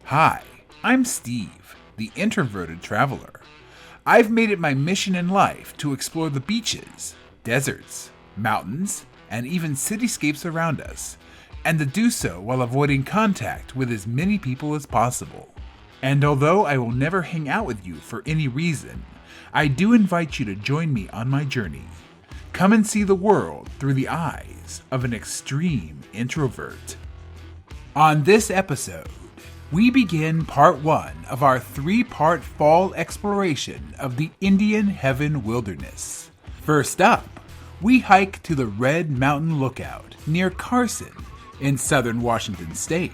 Hi, I'm Steve, the introverted traveler. I've made it my mission in life to explore the beaches, deserts, mountains, and even cityscapes around us, and to do so while avoiding contact with as many people as possible. And although I will never hang out with you for any reason, I do invite you to join me on my journey. Come and see the world through the eyes of an extreme introvert. On this episode, we begin part 1 of our 3-part fall exploration of the Indian Heaven Wilderness. First up, we hike to the Red Mountain Lookout near Carson in southern Washington state.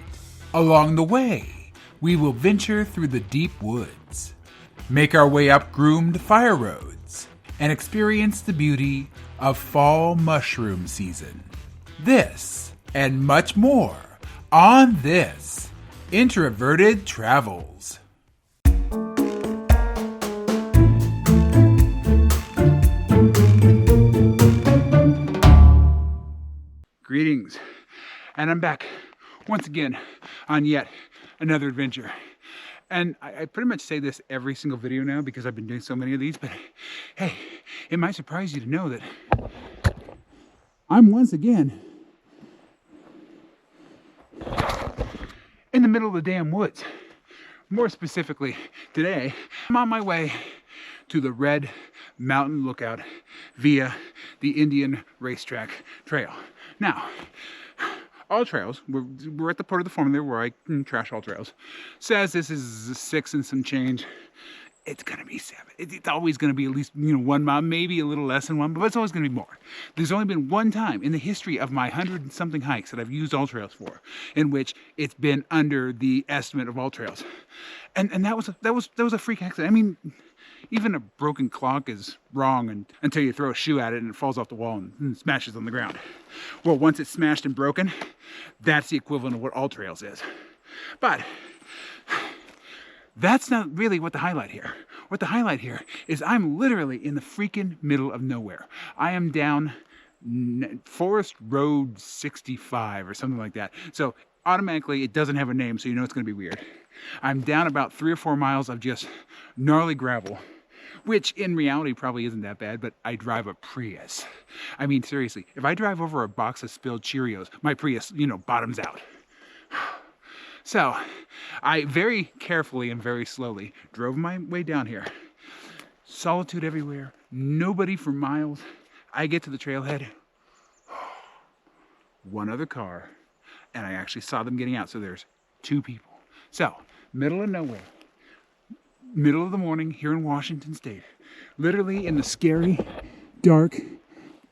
Along the way, we will venture through the deep woods, make our way up groomed fire roads, and experience the beauty of fall mushroom season. This and much more on this Introverted Travels. Greetings, and I'm back once again on yet another adventure. And I pretty much say this every single video now because I've been doing so many of these, but hey, it might surprise you to know that I'm once again in the middle of the damn woods. More specifically, today, I'm on my way to the Red Mountain Lookout via the Indian Racetrack Trail. Now, all trails, we're at the part of the formula where I trash all trails, says this is 6 and some change. It's gonna be 7. It's always gonna be at least 1 mile, maybe a little less than 1, but it's always gonna be more. There's only been one time in the history of my 100-something hikes that I've used all trails for, in which it's been under the estimate of all trails, and that was a freak accident. I mean, even a broken clock is wrong until you throw a shoe at it and it falls off the wall and smashes on the ground. Well, once it's smashed and broken, that's the equivalent of what all trails is. But that's not really what the highlight here. What the highlight here is I'm literally in the freaking middle of nowhere. I am down Forest Road 65 or something like that. So automatically it doesn't have a name, so you know it's going to be weird. I'm down about 3 or 4 miles of just gnarly gravel, which in reality probably isn't that bad, but I drive a Prius. I mean, seriously, if I drive over a box of spilled Cheerios, my Prius, bottoms out. So I very carefully and very slowly drove my way down here. Solitude everywhere, nobody for miles. I get to the trailhead, one other car, and I actually saw them getting out. So there's 2 people. So, middle of nowhere, middle of the morning here in Washington State, literally in the scary, dark,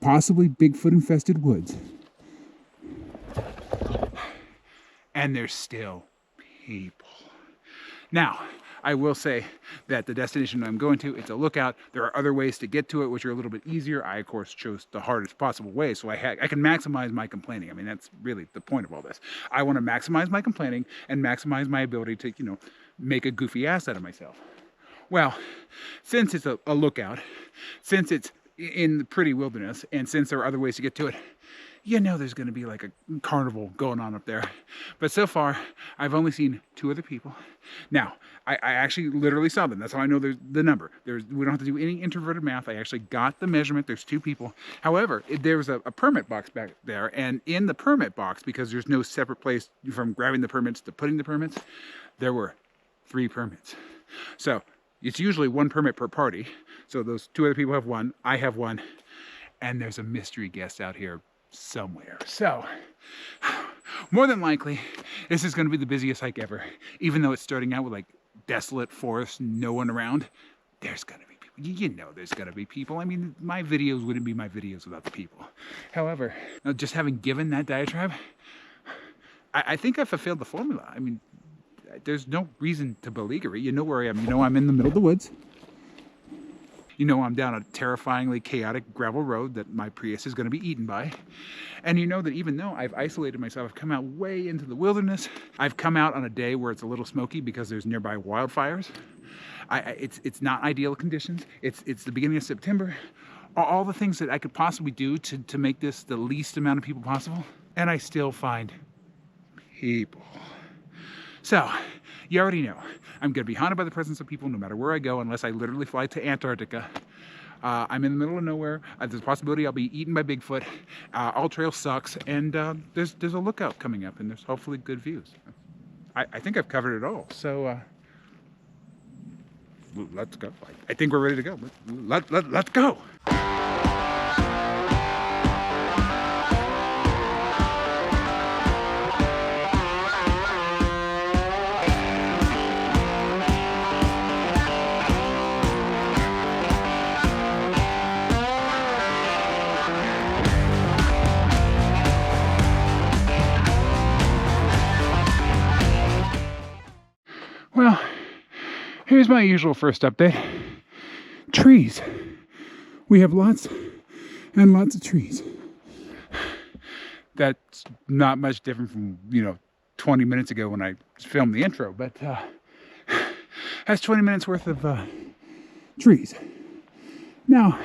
possibly Bigfoot-infested woods. And there's still people. Now, I will say that the destination I'm going to, it's a lookout. There are other ways to get to it, which are a little bit easier. I, of course, chose the hardest possible way, so I can maximize my complaining. I mean, that's really the point of all this. I want to maximize my complaining and maximize my ability to, make a goofy ass out of myself. Well, since it's a lookout, since it's in the pretty wilderness, and since there are other ways to get to it, there's going to be like a carnival going on up there. But so far, I've only seen 2 other people. Now, I actually literally saw them. That's how I know there's the number. We don't have to do any introverted math. I actually got the measurement. There's 2 people. However, there's a permit box back there. And in the permit box, because there's no separate place from grabbing the permits to putting the permits, there were 3 permits. So it's usually 1 permit per party. So those 2 other people have 1. I have 1. And there's a mystery guest out here somewhere. So, more than likely, this is going to be the busiest hike ever. Even though it's starting out with like desolate forest, no one around, there's going to be people. There's going to be people. I mean, my videos wouldn't be my videos without the people. However, just having given that diatribe, I think I fulfilled the formula. I mean, there's no reason to beleaguer it. You know where I am. I'm in the middle of the woods. I'm down a terrifyingly chaotic gravel road that my Prius is going to be eaten by. And that even though I've isolated myself, I've come out way into the wilderness. I've come out on a day where it's a little smoky because there's nearby wildfires. It's not ideal conditions. It's the beginning of September. All the things that I could possibly do to make this the least amount of people possible. And I still find people. So, You already know I'm going to be haunted by the presence of people no matter where I go, unless I literally fly to Antarctica. I'm in the middle of nowhere. There's a possibility I'll be eaten by Bigfoot. All trail sucks, and there's a lookout coming up, and there's hopefully good views. I think I've covered it all. So let's go. I think we're ready to go. Let's go. Well, here's my usual first update. Trees. We have lots and lots of trees. That's not much different from, 20 minutes ago when I filmed the intro, but that's 20 minutes worth of trees. Now,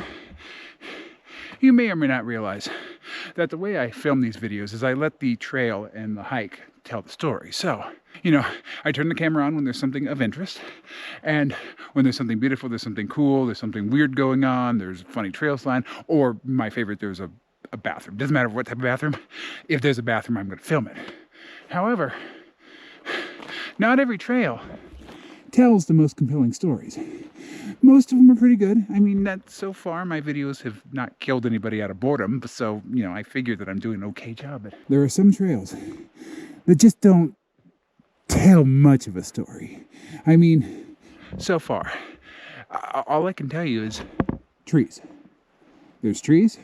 you may or may not realize that the way I film these videos is I let the trail and the hike tell the story. So, I turn the camera on when there's something of interest, and when there's something beautiful, there's something cool, there's something weird going on, there's a funny trail sign, or my favorite, there's a bathroom. Doesn't matter what type of bathroom. If there's a bathroom, I'm going to film it. However, not every trail tells the most compelling stories. Most of them are pretty good. I mean, so far my videos have not killed anybody out of boredom, so, I figure that I'm doing an okay job. But there are some trails that just don't tell much of a story. I mean, so far, all I can tell you is trees. There's trees.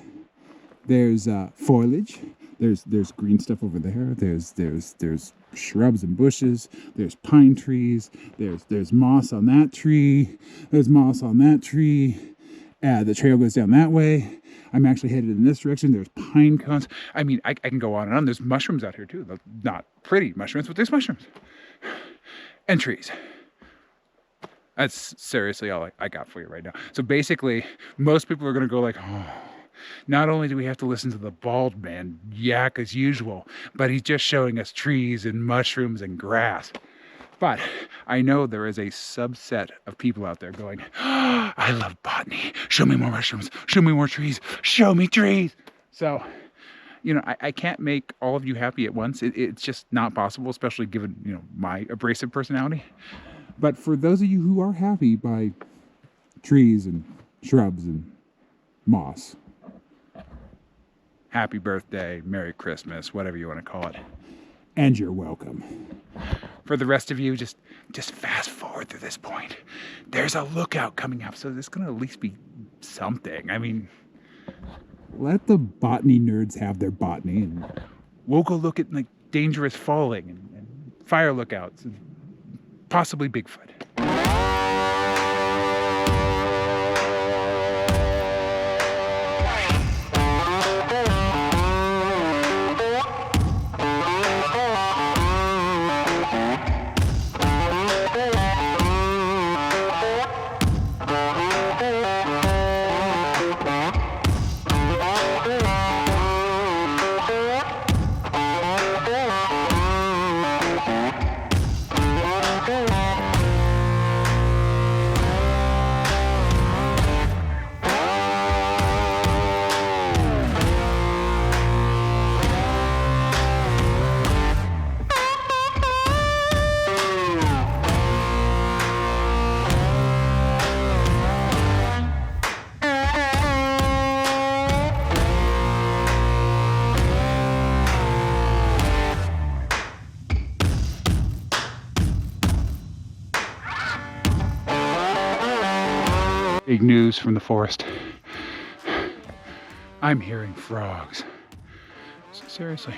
There's foliage. There's green stuff over there. There's shrubs and bushes. There's pine trees. There's moss on that tree. There's moss on that tree. The trail goes down that way. I'm actually headed in this direction. There's pine cones. I mean, I can go on and on. There's mushrooms out here too. Not pretty mushrooms, but there's mushrooms. And trees. That's seriously all I got for you right now. So basically, most people are going to go like, oh, not only do we have to listen to the bald man yak as usual, but he's just showing us trees and mushrooms and grass. But I know there is a subset of people out there going, oh, I love botany. Show me more mushrooms. Show me more trees. Show me trees. So, I can't make all of you happy at once. It's just not possible, especially given, my abrasive personality. But for those of you who are happy by trees and shrubs and moss, happy birthday, Merry Christmas, whatever you want to call it. And you're welcome. For the rest of you, just fast forward to this point. There's a lookout coming up, so there's going to at least be something. I mean, let the botany nerds have their botany, and we'll go look at dangerous falling and fire lookouts and possibly Bigfoot. Big news from the forest. I'm hearing frogs. Seriously,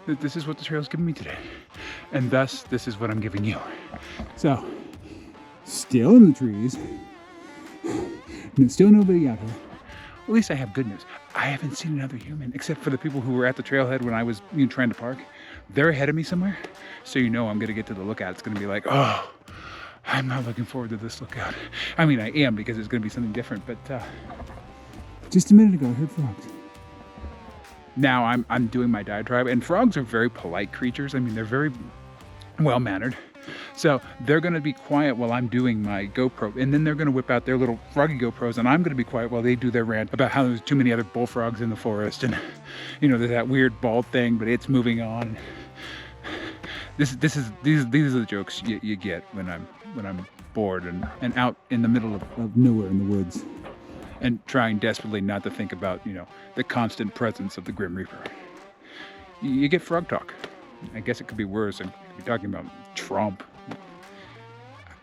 this is what the trail's giving me today. And thus, this is what I'm giving you. So, still in the trees. Still nobody out here. At least I have good news. I haven't seen another human, except for the people who were at the trailhead when I was trying to park. They're ahead of me somewhere. So I'm going to get to the lookout. It's going to be like, oh, I'm not looking forward to this lookout. I mean, I am, because it's going to be something different, but just a minute ago I heard frogs. Now I'm doing my diatribe, and frogs are very polite creatures. I mean, they're very well-mannered. So they're going to be quiet while I'm doing my GoPro, and then they're going to whip out their little froggy GoPros, and I'm going to be quiet while they do their rant about how there's too many other bullfrogs in the forest, and you know, there's that weird bald thing, but it's moving on. These are the jokes you get when I'm bored and out in the middle of nowhere in the woods, and trying desperately not to think about, you know, the constant presence of the Grim Reaper. You get frog talk. I guess it could be worse. I could be talking about Trump.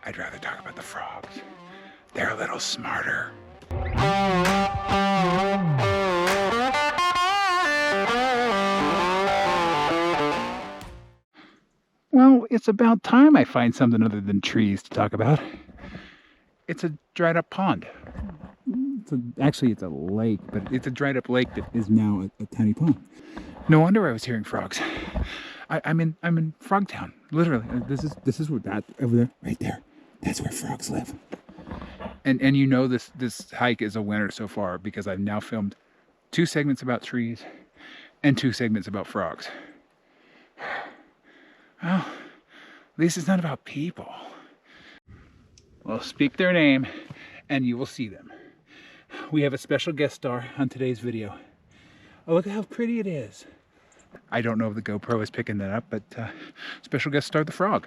I'd rather talk about the frogs. They're a little smarter. Well, it's about time I find something other than trees to talk about. It's a dried up pond. Actually, it's a lake, but it's a dried up lake that is now a tiny pond. No wonder I was hearing frogs. I'm in Frogtown, literally. This is where that over there, right there. That's where frogs live. And you know this hike is a winner so far because I've now filmed 2 segments about trees and 2 segments about frogs. Well, at least it's not about people. Well, speak their name and you will see them. We have a special guest star on today's video. Oh, look at how pretty it is. I don't know if the GoPro is picking that up, but special guest star, the frog.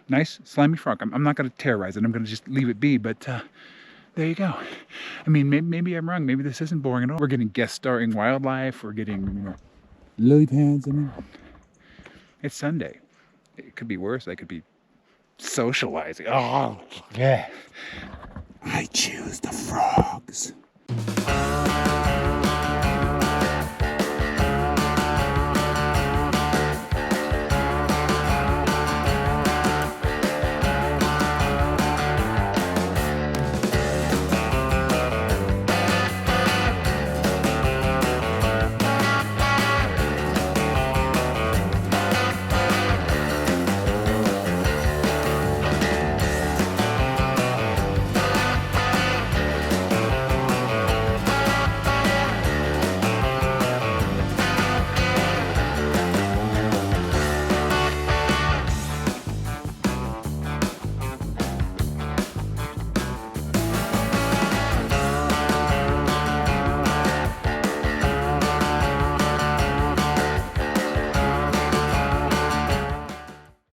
Nice, slimy frog. I'm not going to terrorize it. I'm going to just leave it be, but there you go. I mean, maybe I'm wrong. Maybe this isn't boring at all. We're getting guest starring wildlife. We're getting, you know, lily pads. I mean, it's Sunday. It could be worse. I could be socializing. Oh, yeah. I choose the frogs.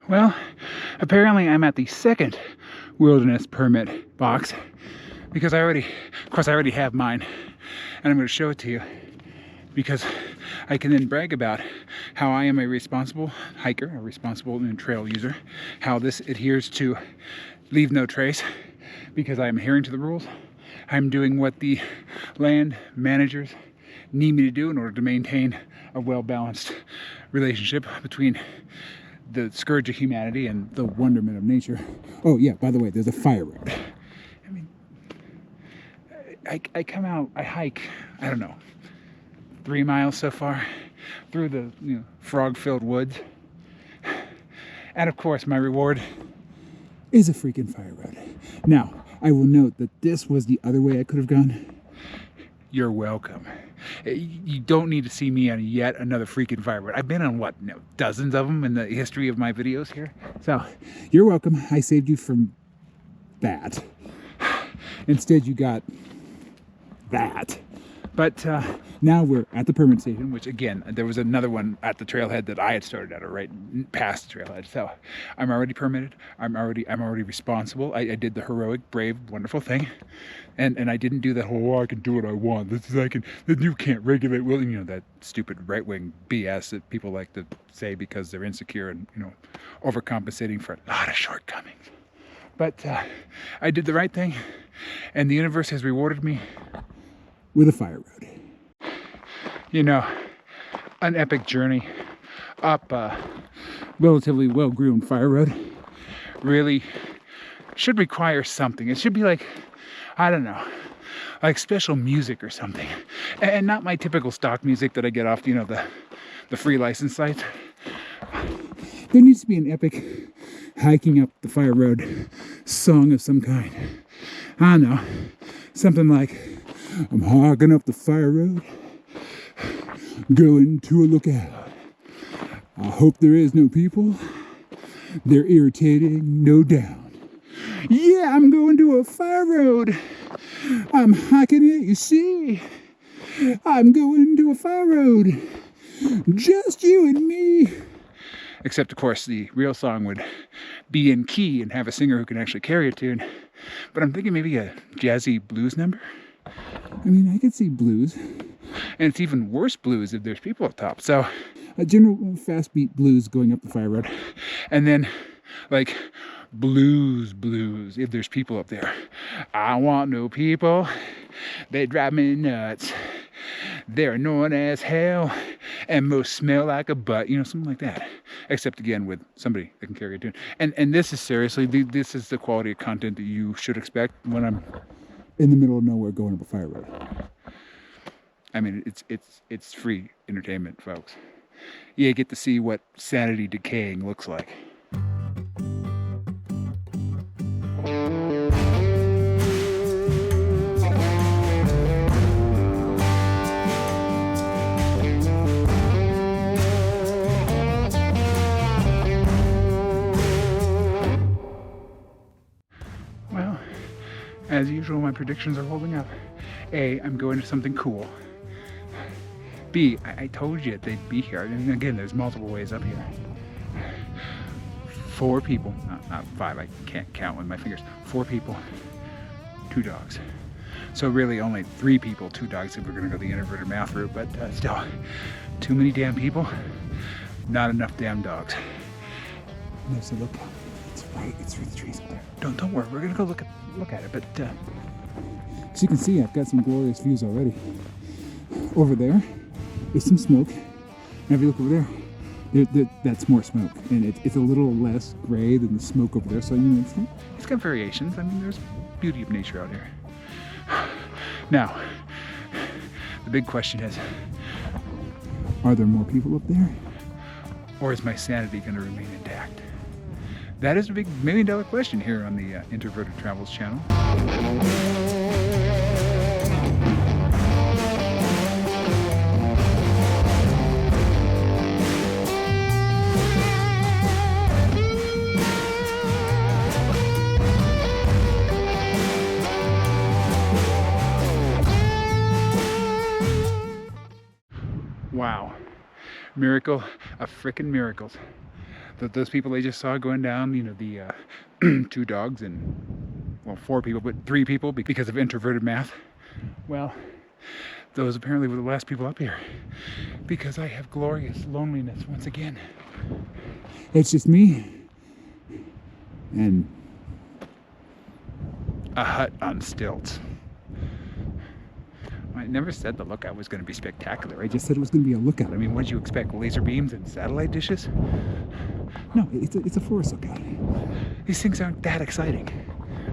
Well, apparently I'm at the second wilderness permit box because I already have mine, and I'm going to show it to you because I can then brag about how I am a responsible hiker, a responsible trail user, how this adheres to leave no trace because I am adhering to the rules. I'm doing what the land managers need me to do in order to maintain a well-balanced relationship between the scourge of humanity and the wonderment of nature. Oh yeah, by the way, there's a fire road. I mean, I come out, I hike, I don't know, 3 miles so far through the frog-filled woods. And of course, my reward is a freaking fire road. Now, I will note that this was the other way I could have gone. You're welcome. You don't need to see me on yet another freaking fire road. I've been on, what, dozens of them in the history of my videos here. So, you're welcome. I saved you from that. Instead, you got that. But now we're at the permit station, which again, there was another one at the trailhead that I had started at, or right past the trailhead. So I'm already permitted. I'm already responsible. I did the heroic, brave, wonderful thing, and I didn't do that whole, I can do what I want. You can't regulate. Well, that stupid right-wing BS that people like to say because they're insecure and overcompensating for a lot of shortcomings. But I did the right thing, and the universe has rewarded me with a fire road. An epic journey up a relatively well-groomed fire road really should require something. It should be like, I don't know, like special music or something. And not my typical stock music that I get off, the free license sites. There needs to be an epic hiking up the fire road song of some kind. I don't know, something like, I'm hiking up the fire road, going to a lookout. I hope there is no people. They're irritating, no doubt. Yeah, I'm going to a fire road. I'm hiking it, you see. I'm going to a fire road. Just you and me. Except, of course, the real song would be in key and have a singer who can actually carry a tune. But I'm thinking maybe a jazzy blues number. I mean, I could see blues. And it's even worse blues if there's people up top. So a general fast beat blues going up the fire road. And then like blues if there's people up there. I want no people. They drive me nuts. They're annoying as hell and most smell like a butt, you know, something like that. Except again with somebody that can carry a tune. And this is seriously, this is the quality of content that you should expect when I'm in the middle of nowhere going up a fire road. I mean, it's free entertainment, folks. You get to see what sanity decaying looks like. Well, as usual, my predictions are holding up. A, I'm going to something cool. B, I told you they'd be here. And again, there's multiple ways up here. 4 people, not 5, I can't count with my fingers. 4 people, 2 dogs. So really only 3 people, 2 dogs if we're gonna go the introverted math route, but still, too many damn people, not enough damn dogs. There's a lookout. It's through the trees up there. Don't worry, we're gonna go look at it, but as you can see, I've got some glorious views already. Over there is some smoke, and if you look over there, that's more smoke, and it's a little less gray than the smoke over there, so you know, it's got variations. I mean, there's beauty of nature out here. Now, the big question is, are there more people up there? Or is my sanity going to remain intact? That is a big $1 million question here on the Introverted Travels channel. Wow, miracle of frickin' miracles. Those people they just saw going down, you know, the 2 dogs and, well, 4 people, but 3 people because of introverted math. Well, those apparently were the last people up here because I have glorious loneliness once again. It's just me and a hut on stilts. I never said the lookout was going to be spectacular. I just said it was going to be a lookout. I mean, what did you expect? Laser beams and satellite dishes? No, it's a forest lookout. These things aren't that exciting.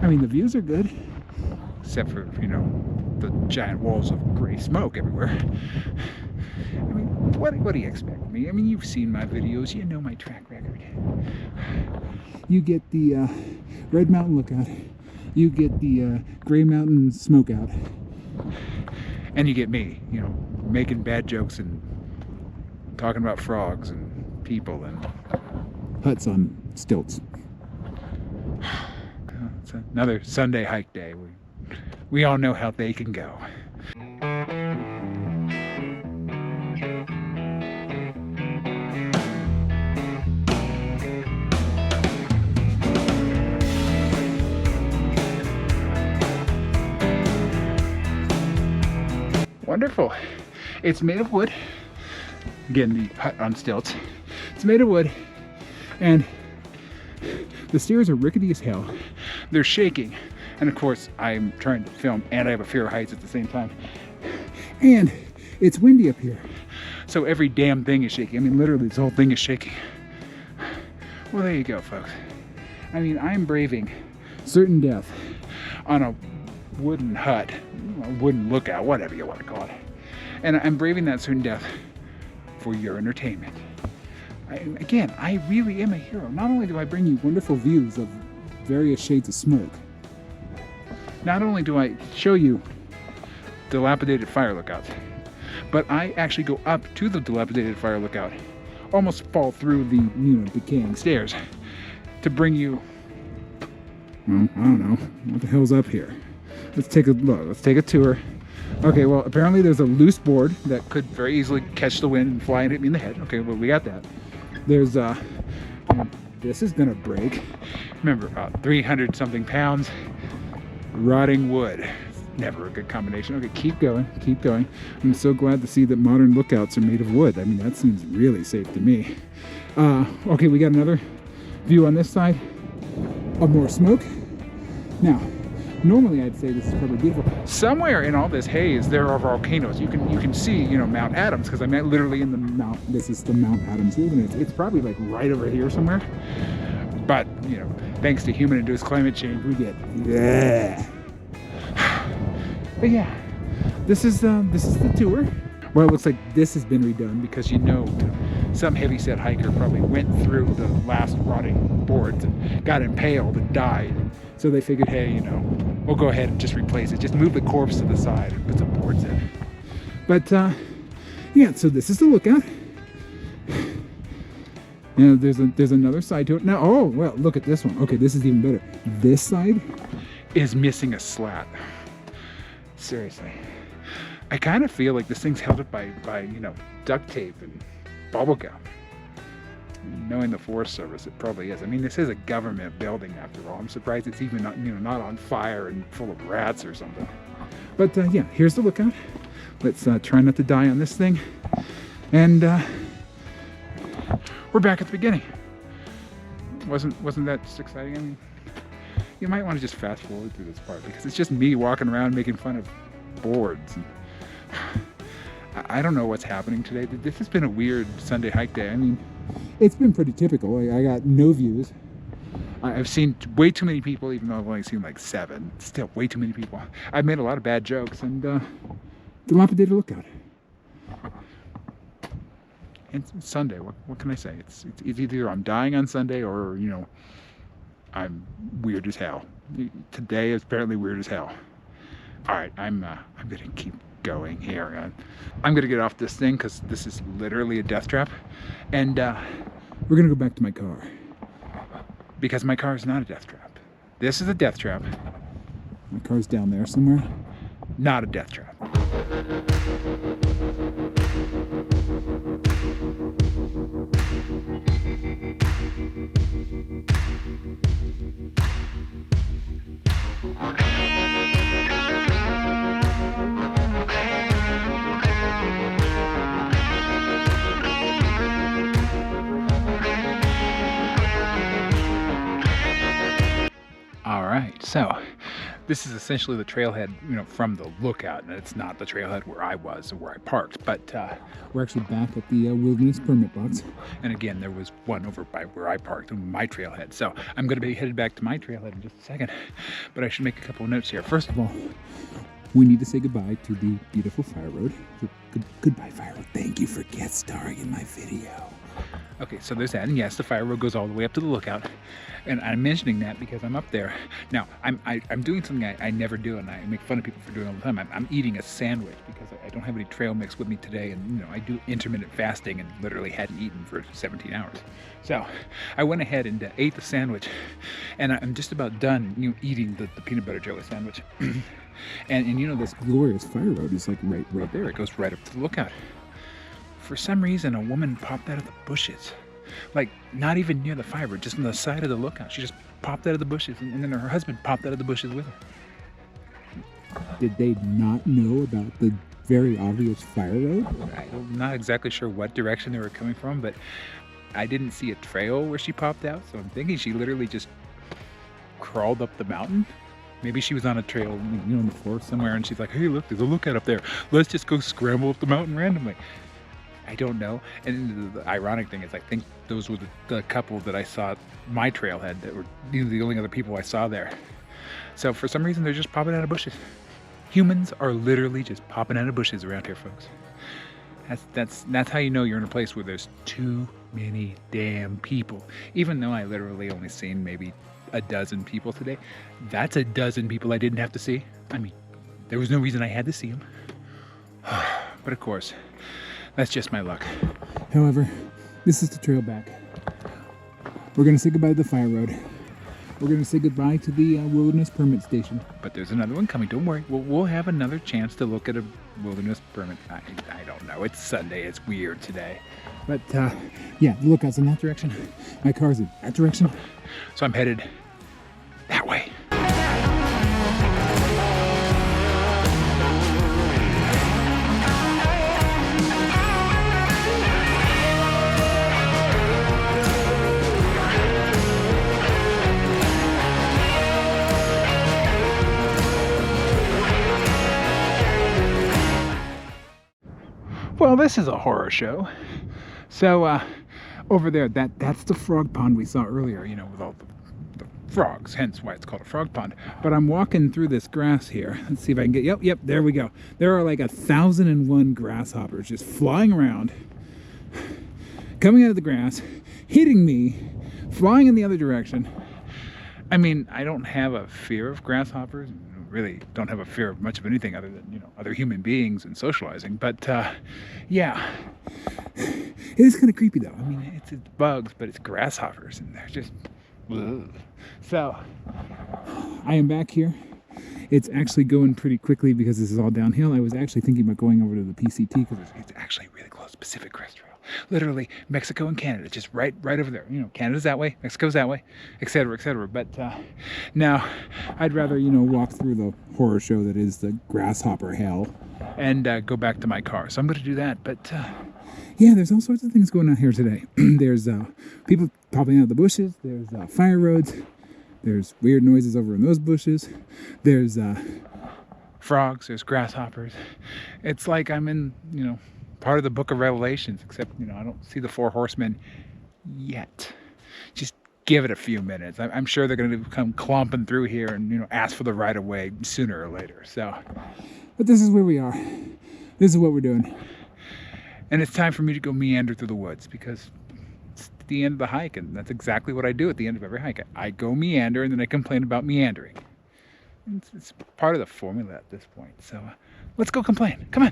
I mean, the views are good, except for, you know, the giant walls of gray smoke everywhere. I mean, what do you expect of me? I mean, you've seen my videos. You know my track record. You get the Red Mountain lookout. You get the Gray Mountain smokeout. And you get me, you know, making bad jokes and talking about frogs and people and huts on stilts. It's another Sunday hike day. We all know how they can go. Wonderful. It's made of wood. Again, the hut on stilts. It's made of wood, and the stairs are rickety as hell. They're shaking, and of course, I'm trying to film, and I have a fear of heights at the same time. And it's windy up here, so every damn thing is shaking. I mean, literally, this whole thing is shaking. Well, there you go, folks. I mean, I'm braving certain death on a wooden hut, a wooden lookout, whatever you want to call it. And I'm braving that certain death for your entertainment. Again, I really am a hero. Not only do I bring you wonderful views of various shades of smoke, not only do I show you dilapidated fire lookouts, but I actually go up to the dilapidated fire lookout, almost fall through the, you know, decaying stairs, to bring you, well, I don't know, what the hell's up here? Let's take a look. Let's take a tour. Okay, well, apparently there's a loose board that could very easily catch the wind and fly and hit me in the head. Okay, well, we got that. There's, this is gonna break. Remember, about 300 something pounds, rotting wood. It's never a good combination. Okay, keep going, keep going. I'm so glad to see that modern lookouts are made of wood. I mean, that seems really safe to me. Okay, we got another view on this side of more smoke. Now, normally I'd say this is probably beautiful. Somewhere in all this haze, there are volcanoes. You can see, you know, Mount Adams, because I'm literally in the Mount. This is the Mount Adams wilderness. It's probably like right over here somewhere. But you know, thanks to human-induced climate change, we get yeah. But yeah, this is the tour. Well, it looks like this has been redone because, you know, some heavyset hiker probably went through the last rotting boards and got impaled and died. So they figured, hey, you know, we'll go ahead and just replace it. Just move the corpse to the side and put some boards in. But yeah, so this is the lookout. You know, there's another side to it. Now, oh, well, look at this one. Okay, this is even better. This side is missing a slat. Seriously. I kind of feel like this thing's held up by you know, duct tape and bubble gum. Knowing the Forest Service, it probably is. I mean, this is a government building after all. I'm surprised it's even not, you know, not on fire and full of rats or something. But yeah, here's the lookout. Let's try not to die on this thing. And we're back at the beginning. Wasn't that just exciting? I mean, you might want to just fast forward through this part because it's just me walking around making fun of boards. And I don't know what's happening today. This has been a weird Sunday hike day. I mean, it's been pretty typical. I got no views. I've seen way too many people, even though I've only seen like 7. Still way too many people. I've made a lot of bad jokes, and dilapidated lookout. It's Sunday. What can I say? It's either I'm dying on Sunday or, you know, I'm weird as hell. Today is apparently weird as hell. All right, I'm gonna keep going here. I'm gonna get off this thing because this is literally a death trap, and we're gonna go back to my car because my car is not a death trap. This is a death trap. My car's down there somewhere. Not a death trap. All right, so this is essentially the trailhead, you know, from the lookout, and it's not the trailhead where I was or where I parked, but we're actually back at the wilderness permit box. And again, there was one over by where I parked on my trailhead. So I'm going to be headed back to my trailhead in just a second, but I should make a couple of notes here. First of all, we need to say goodbye to the beautiful fire road. Goodbye, fire road. Thank you for guest starring in my video. Okay, so there's that, and yes, the fire road goes all the way up to the lookout, and I'm mentioning that because I'm up there. Now, I'm doing something I never do, and I make fun of people for doing all the time. I'm eating a sandwich because I don't have any trail mix with me today, and you know, I do intermittent fasting and literally hadn't eaten for 17 hours. So I went ahead and ate the sandwich, and I'm just about done, you know, eating the peanut butter jelly sandwich. and you know, this glorious fire road is like right there. It goes right up to the lookout. For some reason, a woman popped out of the bushes. Like, not even near the fire road, just on the side of the lookout. She just popped out of the bushes, and then her husband popped out of the bushes with her. Did they not know about the very obvious fire road? I'm not exactly sure what direction they were coming from, but I didn't see a trail where she popped out, so I'm thinking she literally just crawled up the mountain. Maybe she was on a trail, you know, in the forest somewhere, and she's like, hey, look, there's a lookout up there. Let's just go scramble up the mountain randomly. I don't know. And the ironic thing is, I think those were the couple that I saw at my trailhead that were, you know, the only other people I saw there. So for some reason, they're just popping out of bushes. Humans are literally just popping out of bushes around here, folks. That's how you know you're in a place where there's too many damn people. Even though I literally only seen maybe a dozen people today, that's a dozen people I didn't have to see. I mean, there was no reason I had to see them. But of course, that's just my luck. However, this is the trail back. We're going to say goodbye to the fire road. We're going to say goodbye to the wilderness permit station. But there's another one coming. Don't worry. We'll have another chance to look at a wilderness permit. I don't know. It's Sunday. It's weird today. But yeah, the lookout's in that direction. My car's in that direction. So I'm headed that way. Well, this is a horror show. So over there, that's the frog pond we saw earlier, you know, with all the frogs, hence why it's called a frog pond. But I'm walking through this grass here. Let's see if I can get, yep, there we go. There are like 1,001 grasshoppers just flying around, coming out of the grass, hitting me, flying in the other direction. I mean, I don't have a fear of grasshoppers. Really don't have a fear of much of anything other than, you know, other human beings and socializing. But yeah, it is kind of creepy though. I mean, it's bugs, but it's grasshoppers, and they're just ugh. So I am back here. It's actually going pretty quickly because this is all downhill. I was actually thinking about going over to the PCT because it's actually really close. Pacific Crest Trail. Literally Mexico and Canada, just right over there. You know, Canada's that way, Mexico's that way, etc., etc. But now I'd rather, you know, walk through the horror show that is the grasshopper hell and go back to my car. So I'm going to do that. But yeah, there's all sorts of things going on here today. There's people popping out of the bushes. There's fire roads. There's weird noises over in those bushes. There's frogs. There's grasshoppers. It's like I'm in, you know, part of the book of Revelations, except, you know, I don't see the 4 horsemen yet. Just give it a few minutes. I'm sure they're going to come clomping through here and, you know, ask for the right of way sooner or later. So, but this is where we are. This is what we're doing. And it's time for me to go meander through the woods because it's the end of the hike, and that's exactly what I do at the end of every hike. I go meander, and then I complain about meandering. It's part of the formula at this point. So let's go complain. Come on.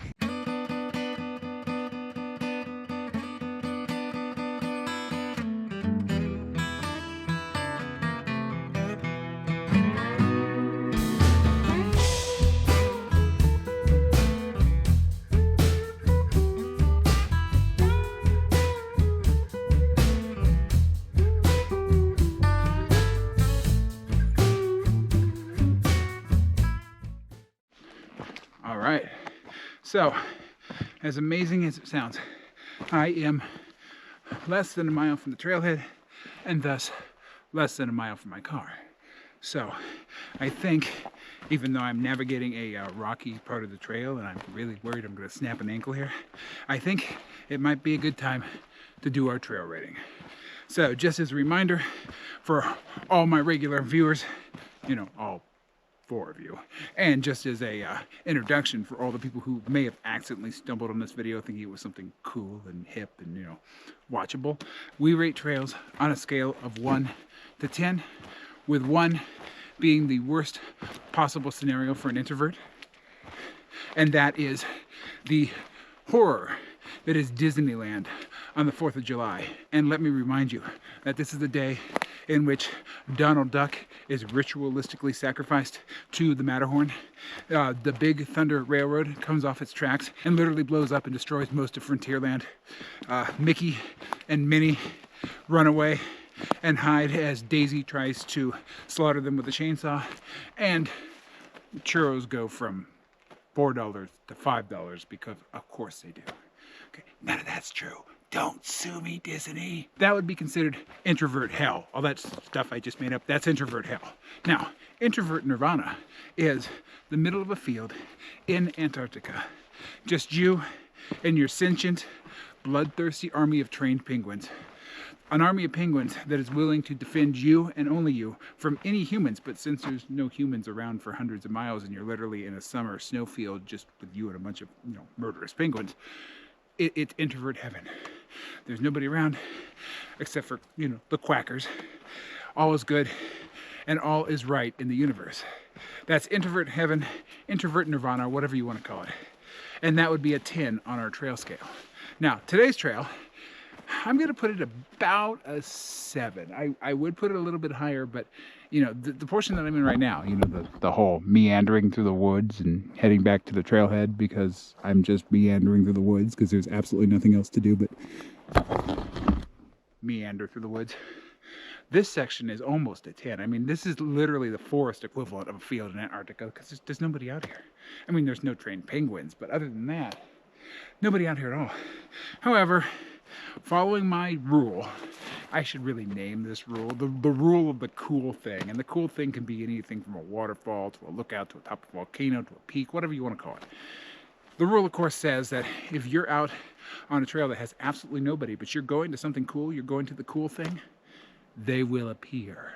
All right, so as amazing as it sounds, I am less than a mile from the trailhead and thus less than a mile from my car. So I think, even though I'm navigating a rocky part of the trail and I'm really worried I'm going to snap an ankle here, I think it might be a good time to do our trail rating. So just as a reminder for all my regular viewers, you know, all 4 of you, and just as a introduction for all the people who may have accidentally stumbled on this video thinking it was something cool and hip and, you know, watchable, we rate trails on a scale of 1 to 10, with 1 being the worst possible scenario for an introvert, and that is the horror that is Disneyland on the 4th of July. And let me remind you that this is the day in which Donald Duck is ritualistically sacrificed to the Matterhorn. The Big Thunder Railroad comes off its tracks and literally blows up and destroys most of Frontierland. Mickey and Minnie run away and hide as Daisy tries to slaughter them with a chainsaw. And churros go from $4 to $5 because of course they do. Okay, none of that's true. Don't sue me, Disney. That would be considered introvert hell. All that stuff I just made up, that's introvert hell. Now, introvert nirvana is the middle of a field in Antarctica. Just you and your sentient, bloodthirsty army of trained penguins. An army of penguins that is willing to defend you and only you from any humans, but since there's no humans around for hundreds of miles and you're literally in a summer snowfield just with you and a bunch of, you know, murderous penguins, it's introvert heaven. There's nobody around except for, you know, the quackers. All is good and all is right in the universe. That's introvert heaven, introvert nirvana, whatever you want to call it. And that would be a 10 on our trail scale. Now, today's trail, I'm gonna put it about a 7. I would put it a little bit higher, but you know, the portion that I'm in right now, you know, the whole meandering through the woods and heading back to the trailhead because I'm just meandering through the woods because there's absolutely nothing else to do but meander through the woods. This section is almost a 10. I mean, this is literally the forest equivalent of a field in Antarctica because there's nobody out here. I mean, there's no trained penguins, but other than that, nobody out here at all. However, following my rule, I should really name this rule, the rule of the cool thing. And the cool thing can be anything from a waterfall to a lookout to a top of a volcano to a peak, whatever you want to call it. The rule, of course, says that if you're out on a trail that has absolutely nobody, but you're going to something cool, you're going to the cool thing, they will appear.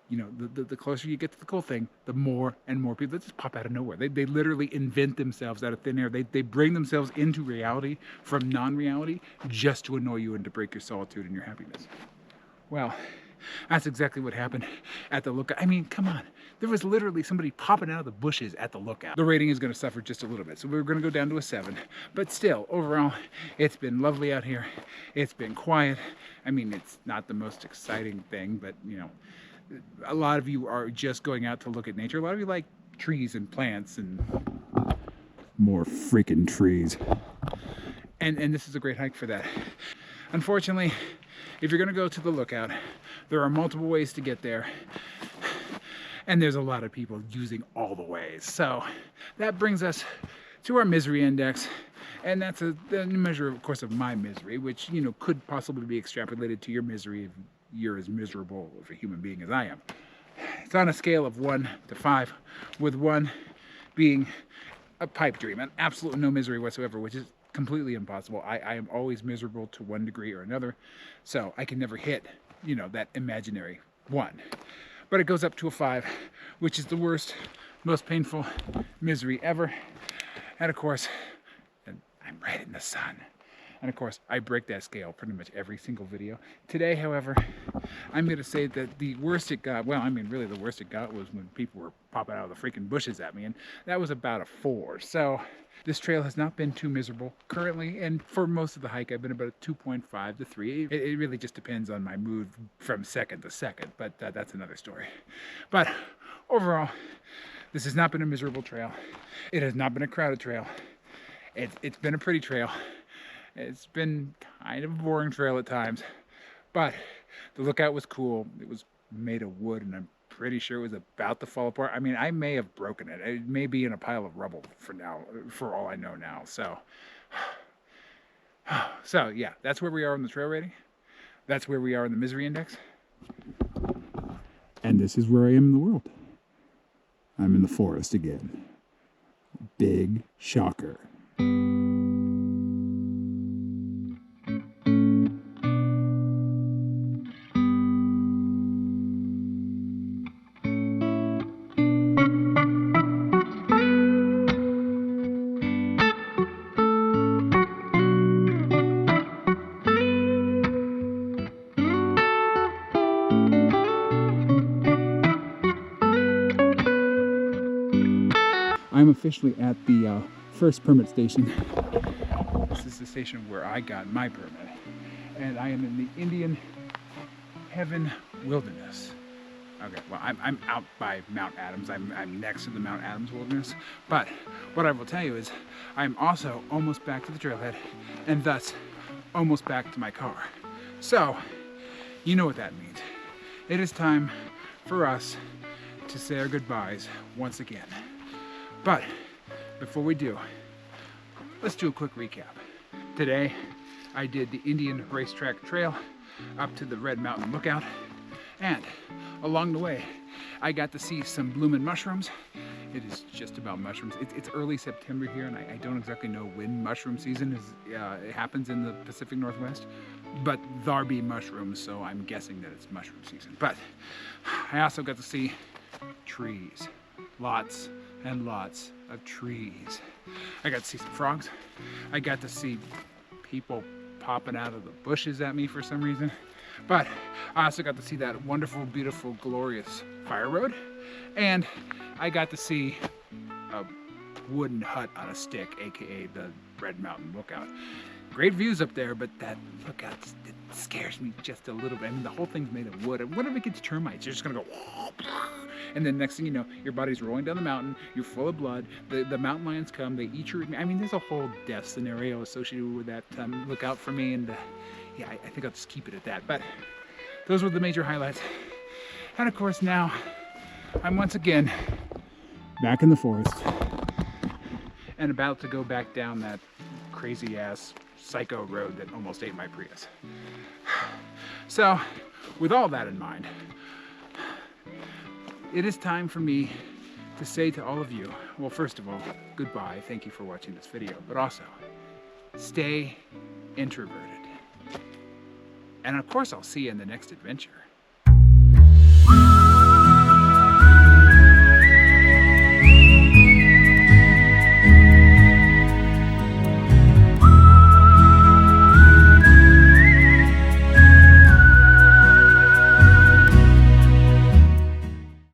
You know, the closer you get to the cool thing, the more and more people that just pop out of nowhere. They literally invent themselves out of thin air. They bring themselves into reality from non-reality just to annoy you and to break your solitude and your happiness. Well, that's exactly what happened at the lookout. I mean, come on. There was literally somebody popping out of the bushes at the lookout. The rating is going to suffer just a little bit, so we're going to go down to a 7. But still, overall, it's been lovely out here. It's been quiet. I mean, it's not the most exciting thing, but, you know, a lot of you are just going out to look at nature. A lot of you like trees and plants and more freaking trees. And this is a great hike for that. Unfortunately, if you're going to go to the lookout, there are multiple ways to get there. And there's a lot of people using all the ways. So that brings us to our misery index. And that's a measure, of course, of my misery, which, you know, could possibly be extrapolated to your misery if you're as miserable of a human being as I am. It's on a scale of 1 to 5, with 1 being a pipe dream and absolutely no misery whatsoever, which is completely impossible. I am always miserable to one degree or another, so I can never hit, you know, that imaginary 1. But it goes up to a 5, which is the worst, most painful misery ever. And of course, I'm right in the sun. And of course, I break that scale pretty much every single video. Today, however, I'm going to say that the worst it got, well, I mean, really the worst it got was when people were popping out of the freaking bushes at me, and that was about a 4. So this trail has not been too miserable currently, and for most of the hike, I've been about a 2.5 to 3. It really just depends on my mood from second to second, but that's another story. But overall, this has not been a miserable trail. It has not been a crowded trail. It's been a pretty trail. It's been kind of a boring trail at times, but the lookout was cool. It was made of wood, and I'm pretty sure it was about to fall apart. I mean, I may have broken it. It may be in a pile of rubble for now, for all I know now. So yeah, that's where we are on the trail rating. That's where we are in the misery index. And this is where I am in the world. I'm in the forest again. Big shocker. I'm officially at the first permit station. This is the station where I got my permit. And I am in the Indian Heaven Wilderness. Okay, well, I'm out by Mount Adams. I'm next to the Mount Adams Wilderness. But what I will tell you is I'm also almost back to the trailhead, and thus almost back to my car. So, you know what that means. It is time for us to say our goodbyes once again. But before we do, let's do a quick recap. Today, I did the Indian Racetrack Trail up to the Red Mountain Lookout, and along the way, I got to see some bloomin' mushrooms. It is just about mushrooms. It's early September here, and I don't exactly know when mushroom season is. It happens in the Pacific Northwest, but there be mushrooms, so I'm guessing that it's mushroom season. But I also got to see trees, lots and lots of trees. I got to see some frogs. I got to see people popping out of the bushes at me for some reason. But I also got to see that wonderful, beautiful, glorious fire road. And I got to see a wooden hut on a stick, aka the Red Mountain Lookout. Great views up there, but that lookout, it scares me just a little bit. I mean, the whole thing's made of wood. And what if it gets termites? You're just gonna go, and then next thing you know, your body's rolling down the mountain, you're full of blood, the mountain lions come, they eat your, I mean, there's a whole death scenario associated with that lookout for me, and yeah, I think I'll just keep it at that. But those were the major highlights. And of course now, I'm once again back in the forest and about to go back down that crazy ass psycho road that almost ate my Prius. So with all that in mind, it is time for me to say to all of you, well, first of all, goodbye, thank you for watching this video, but also stay introverted. And of course I'll see you in the next adventure.